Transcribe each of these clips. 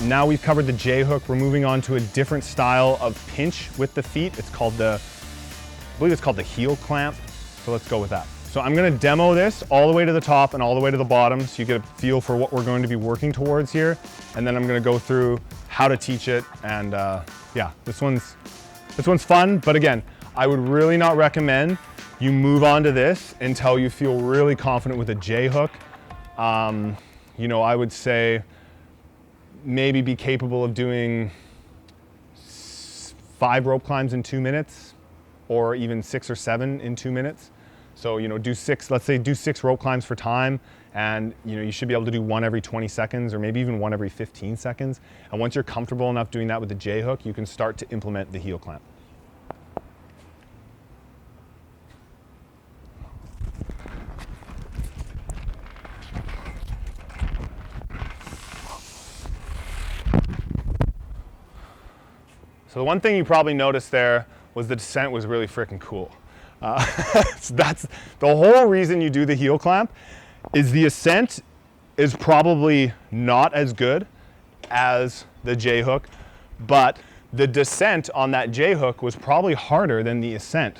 Now we've covered the J hook, we're moving on to a different style of pinch with the feet. It's called I believe it's called the heel clamp. So let's go with that. So I'm gonna demo this all the way to the top and all the way to the bottom so you get a feel for what we're going to be working towards here. And then I'm gonna go through how to teach it. And yeah, this one's fun, but again, I would really not recommend you move on to this until you feel really confident with a J hook. You know, I would say maybe be capable of doing 5 rope climbs in 2 minutes, or even 6 or 7 in 2 minutes. So, you know, let's say do 6 rope climbs for time, and you know, you should be able to do 1 every 20 seconds, or maybe even 1 every 15 seconds. And once you're comfortable enough doing that with the J hook, you can start to implement the heel clamp. So the one thing you probably noticed there was the descent was really freaking cool. So that's the whole reason you do the heel clamp, is the ascent is probably not as good as the J hook, but the descent on that J hook was probably harder than the ascent.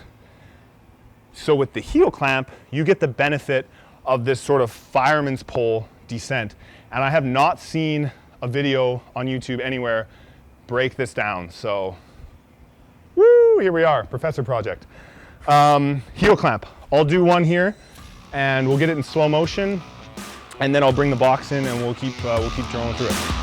So with the heel clamp, you get the benefit of this sort of fireman's pole descent. And I have not seen a video on YouTube anywhere break this down. So, woo, here we are, Professor Project. Heel clamp. I'll do one here and we'll get it in slow motion, and then I'll bring the box in and we'll keep drilling through it.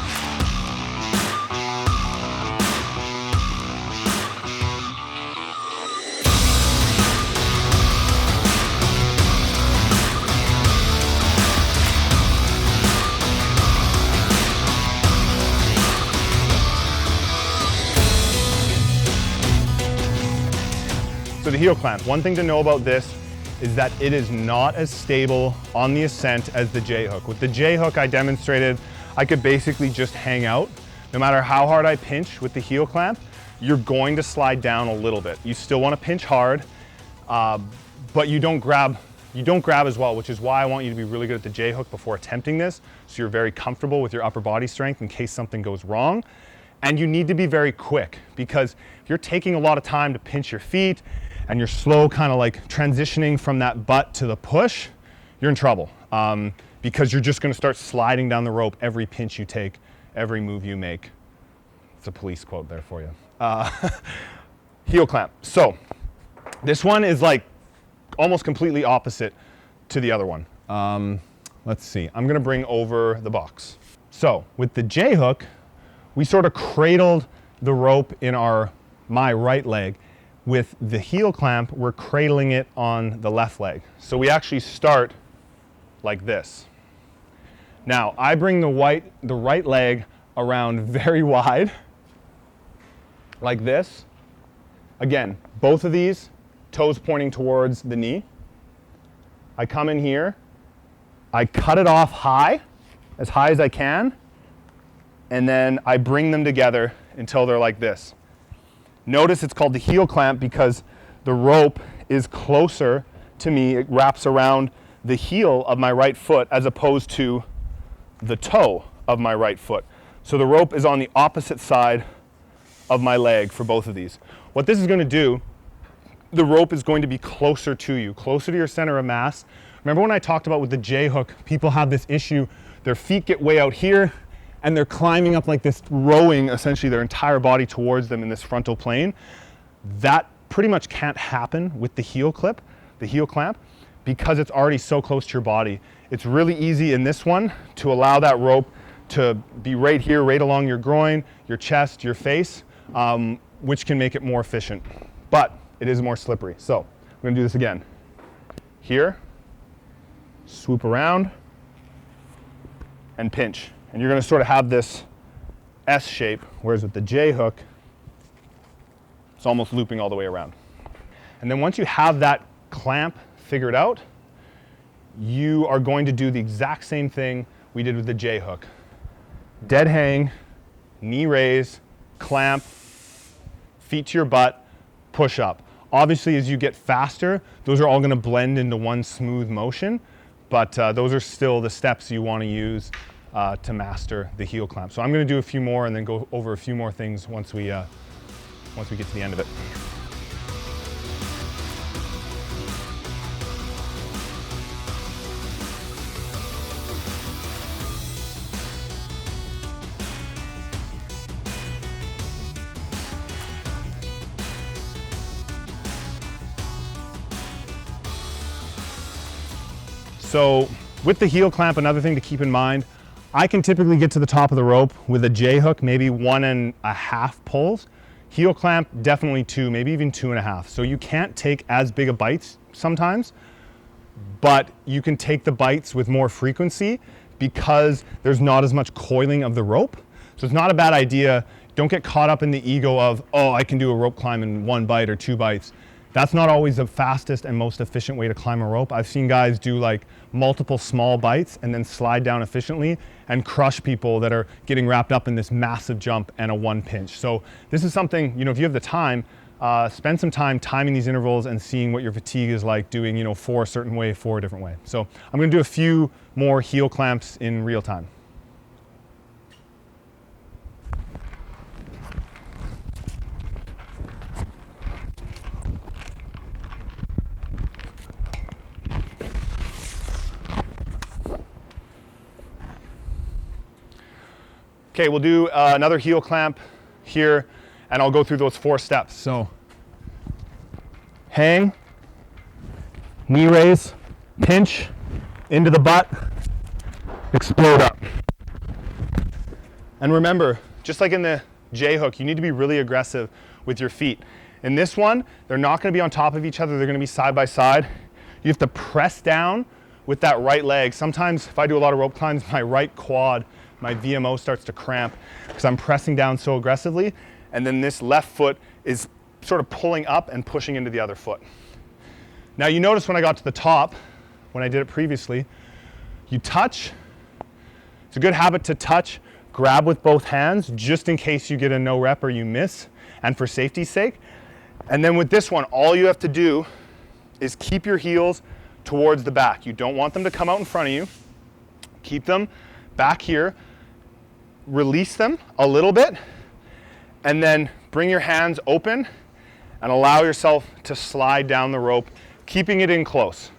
So the heel clamp, one thing to know about this is that it is not as stable on the ascent as the J hook. With the J hook I demonstrated, I could basically just hang out. No matter how hard I pinch with the heel clamp, you're going to slide down a little bit. You still want to pinch hard, but you don't grab as well, which is why I want you to be really good at the J hook before attempting this, so you're very comfortable with your upper body strength in case something goes wrong. And you need to be very quick, because if you're taking a lot of time to pinch your feet and you're slow kind of like transitioning from that butt to the push, you're in trouble, because you're just going to start sliding down the rope every pinch you take, every move you make. It's a police quote there for you. Heel clamp. So this one is like almost completely opposite to the other one. Let's see, I'm going to bring over the box. So with the J hook, we sort of cradled the rope in my right leg. With the heel clamp, we're cradling it on the left leg. So we actually start like this. Now, I bring the right leg around very wide, like this. Again, both of these, toes pointing towards the knee. I come in here, I cut it off high as I can, and then I bring them together until they're like this. Notice it's called the heel clamp because the rope is closer to me. It wraps around the heel of my right foot as opposed to the toe of my right foot. So the rope is on the opposite side of my leg for both of these. What this is going to do, the rope is going to be closer to you, closer to your center of mass. Remember when I talked about with the J hook, people have this issue, their feet get way out here, and they're climbing up like this, rowing essentially their entire body towards them in this frontal plane. That pretty much can't happen with the heel clamp, because it's already so close to your body. It's really easy in this one to allow that rope to be right here, right along your groin, your chest, your face, which can make it more efficient. But it is more slippery. So I'm gonna do this again. Here, swoop around, and pinch. And you're going to sort of have this S shape, whereas with the J hook, it's almost looping all the way around. And then once you have that clamp figured out, you are going to do the exact same thing we did with the J hook. Dead hang, knee raise, clamp, feet to your butt, push up. Obviously, as you get faster, those are all going to blend into one smooth motion, but those are still the steps you want to use to master the heel clamp. So I'm going to do a few more and then go over a few more things once we get to the end of it. So with the heel clamp, another thing to keep in mind, I can typically get to the top of the rope with a J hook, maybe 1.5 pulls. Heel clamp, definitely 2, maybe even 2.5. So you can't take as big a bites sometimes, but you can take the bites with more frequency because there's not as much coiling of the rope. So it's not a bad idea. Don't get caught up in the ego of, oh, I can do a rope climb in 1 bite or 2 bites. That's not always the fastest and most efficient way to climb a rope. I've seen guys do like multiple small bites and then slide down efficiently and crush people that are getting wrapped up in this massive jump and a 1 pinch. So this is something, if you have the time, spend some time timing these intervals and seeing what your fatigue is like doing, 4 a certain way, 4 a different way. So I'm gonna do a few more heel clamps in real time. Okay, we'll do another heel clamp here, and I'll go through those 4 steps. So, hang, knee raise, pinch, into the butt, explode up. And remember, just like in the J hook, you need to be really aggressive with your feet. In this one, they're not gonna be on top of each other, they're gonna be side by side. You have to press down with that right leg. Sometimes, if I do a lot of rope climbs, my right quad, my VMO starts to cramp because I'm pressing down so aggressively, and then this left foot is sort of pulling up and pushing into the other foot. Now you notice when I got to the top, when I did it previously, you touch. It's a good habit to touch, grab with both hands just in case you get a no rep or you miss, and for safety's sake. And then with this one, all you have to do is keep your heels towards the back. You don't want them to come out in front of you. Keep them back here. Release them a little bit, and then bring your hands open and allow yourself to slide down the rope, keeping it in close.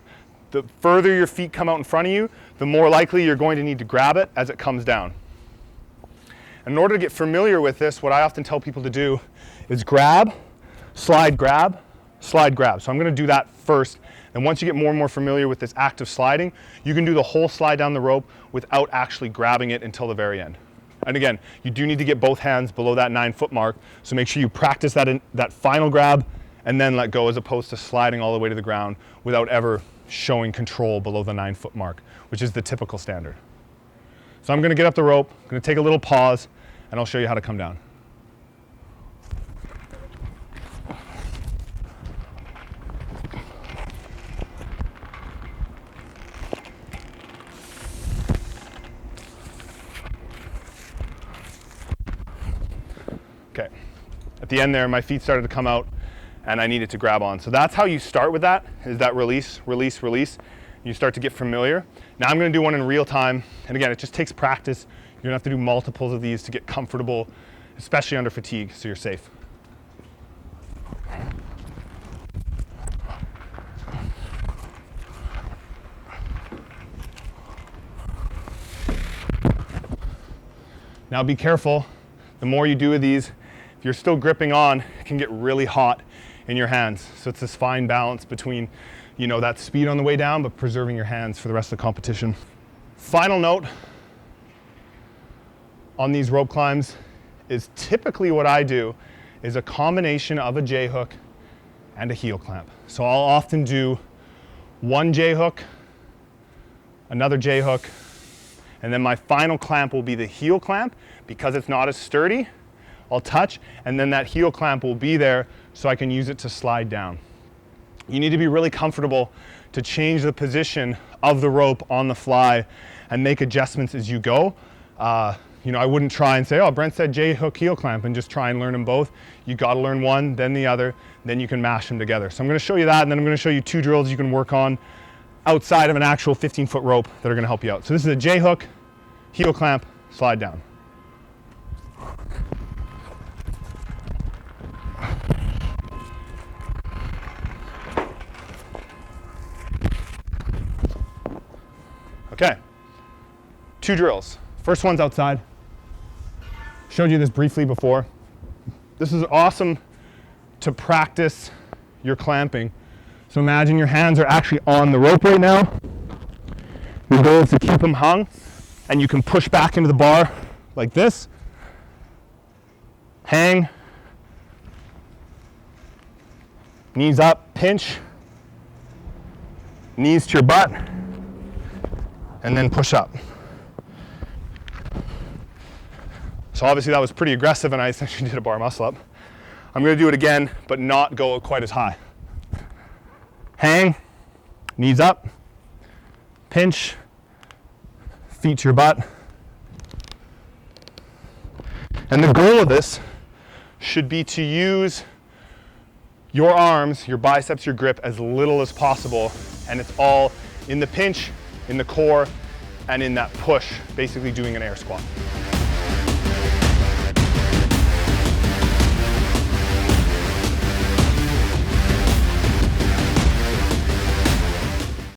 The further your feet come out in front of you, the more likely you're going to need to grab it as it comes down. And in order to get familiar with this, what I often tell people to do is grab, slide, grab, slide, grab. So I'm going to do that first. And once you get more and more familiar with this active sliding, you can do the whole slide down the rope without actually grabbing it until the very end. And again, you do need to get both hands below that 9-foot mark, so make sure you practice that final grab and then let go, as opposed to sliding all the way to the ground without ever showing control below the 9-foot mark, which is the typical standard. So I'm gonna get up the rope, I'm gonna take a little pause, and I'll show you how to come down. Okay, at the end there, my feet started to come out and I needed to grab on. So that's how you start with that, is that release, release, release. You start to get familiar. Now I'm gonna do one in real time. And again, it just takes practice. You're gonna have to do multiples of these to get comfortable, especially under fatigue, so you're safe. Now be careful, the more you do of these, if you're still gripping on, it can get really hot in your hands. So it's this fine balance between, that speed on the way down, but preserving your hands for the rest of the competition. Final note on these rope climbs is typically what I do is a combination of a J hook and a heel clamp. So I'll often do one J hook, another J hook, and then my final clamp will be the heel clamp. Because it's not as sturdy, I'll touch, and then that heel clamp will be there so I can use it to slide down. You need to be really comfortable to change the position of the rope on the fly and make adjustments as you go. I wouldn't try and say, oh, Brent said J hook, heel clamp, and just try and learn them both. You gotta learn one, then the other, then you can mash them together. So I'm gonna show you that, and then I'm gonna show you 2 drills you can work on outside of an actual 15-foot rope that are gonna help you out. So this is a J hook, heel clamp, slide down. Okay, 2 drills. First one's outside. Showed you this briefly before. This is awesome to practice your clamping. So imagine your hands are actually on the rope right now. Your goal is to keep them hung, and you can push back into the bar like this. Hang. Knees up, pinch. Knees to your butt. And then push up. So obviously that was pretty aggressive and I essentially did a bar muscle up. I'm gonna do it again, but not go quite as high. Hang, knees up, pinch, feet to your butt. And the goal of this should be to use your arms, your biceps, your grip as little as possible, and it's all in the pinch, in the core, and in that push, basically doing an air squat.